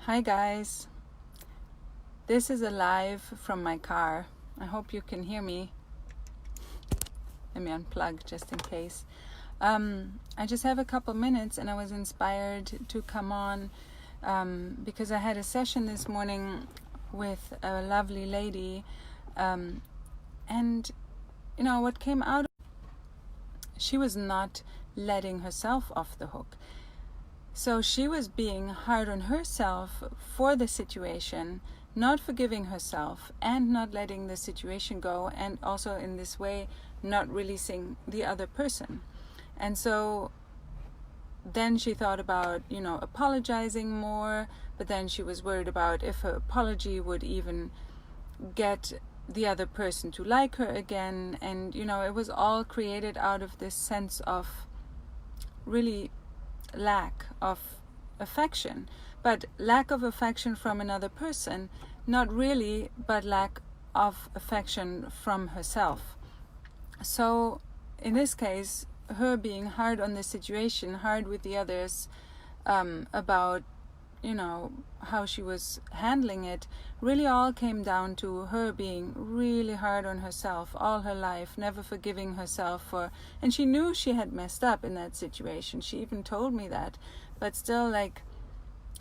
Hi guys, this is a live from my car. I hope you can hear me. Let me unplug just in case. I just have a couple minutes and I was inspired to come on because I had a session this morning with a lovely lady and you know what came out, she was not letting herself off the hook. So she was being hard on herself for the situation, not forgiving herself and not letting the situation go, and also in this way not releasing the other person. And so then she thought about, apologizing more, but then she was worried about if her apology would even get the other person to like her again. And it was all created out of this sense of really lack of affection, but lack of affection from another person, not really, but lack of affection from herself. So in this case, her being hard on the situation, hard with the others, about how she was handling it, really all came down to her being really hard on herself all her life, never forgiving herself and she knew she had messed up in that situation. She even told me that, but still, like,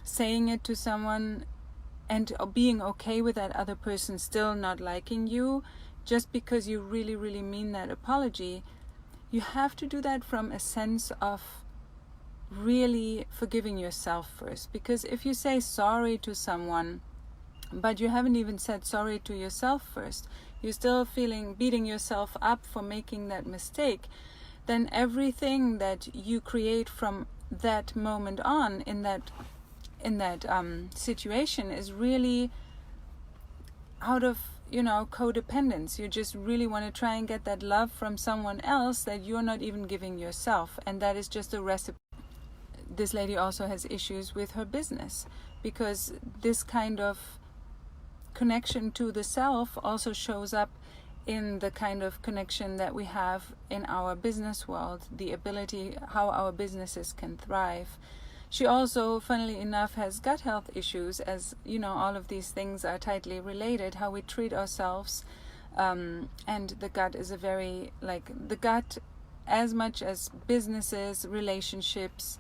saying it to someone and being okay with that other person still not liking you just because you really, really mean that apology. You have to do that from a sense of really forgiving yourself first, because if you say sorry to someone but you haven't even said sorry to yourself first, you're still beating yourself up for making that mistake, then everything that you create from that moment on in that situation is really out of codependence. You just really want to try and get that love from someone else that you're not even giving yourself, and that is just a recipe. This lady also has issues with her business because this kind of connection to the self also shows up in the kind of connection that we have in our business world, the ability how our businesses can thrive. She also, funnily enough, has gut health issues, as all of these things are tightly related, how we treat ourselves, and the gut is the gut, as much as businesses, relationships,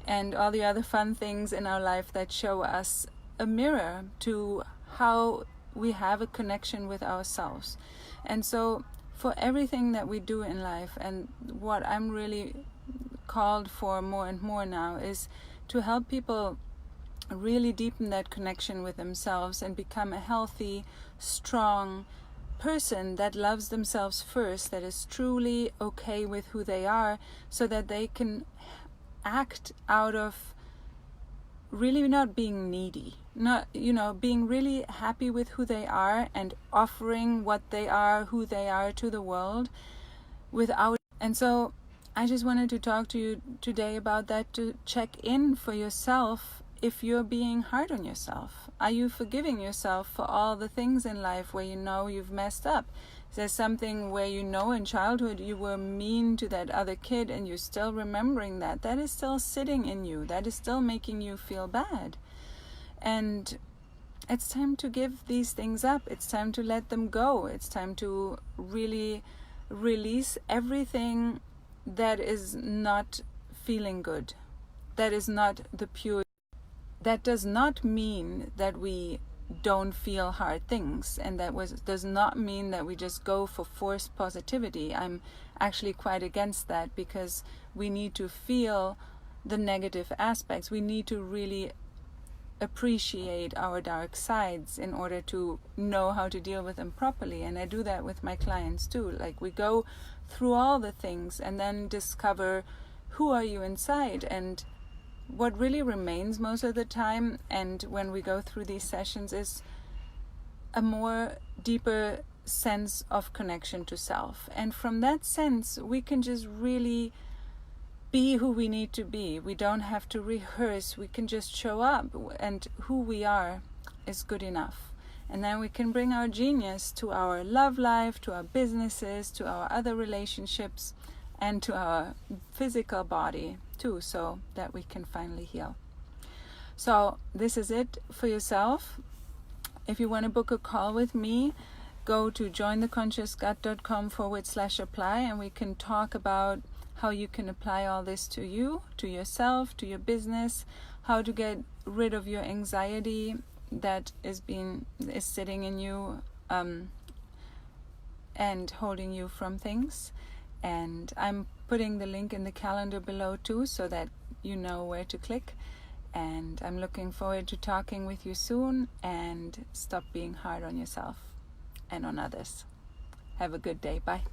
and all the other fun things in our life that show us a mirror to how we have a connection with ourselves. And so for everything that we do in life, and what I'm really called for more and more now, is to help people really deepen that connection with themselves and become a healthy, strong person that loves themselves first, that is truly okay with who they are, so that they can act out of really not being needy, not being really happy with who they are and offering what they are, who they are, to the world without. And so I just wanted to talk to you today about that, to check in for yourself. If you're being hard on yourself, are you forgiving yourself for all the things in life where you've messed up? Is there something where in childhood you were mean to that other kid and you're still remembering that? That is still sitting in you. That is still making you feel bad. And it's time to give these things up. It's time to let them go. It's time to really release everything that is not feeling good. That is not the pure. That does not mean that we don't feel hard things, and does not mean that we just go for forced positivity. I'm actually quite against that, because we need to feel the negative aspects. We need to really appreciate our dark sides in order to know how to deal with them properly. And I do that with my clients too. Like, we go through all the things and then discover who are you inside, and what really remains most of the time, and when we go through these sessions, is a more deeper sense of connection to self. And from that sense, we can just really be who we need to be. We don't have to rehearse. We can just show up, and who we are is good enough. And then we can bring our genius to our love life, to our businesses, to our other relationships, and to our physical body too, so that we can finally heal. So this is it for yourself. If you want to book a call with me, go to jointheconsciousgut.com/apply, and we can talk about how you can apply all this to you, to yourself, to your business, how to get rid of your anxiety that is sitting in you and holding you from things. And I'm putting the link in the calendar below too, so that you know where to click. And I'm looking forward to talking with you soon, and stop being hard on yourself and on others. Have a good day. Bye.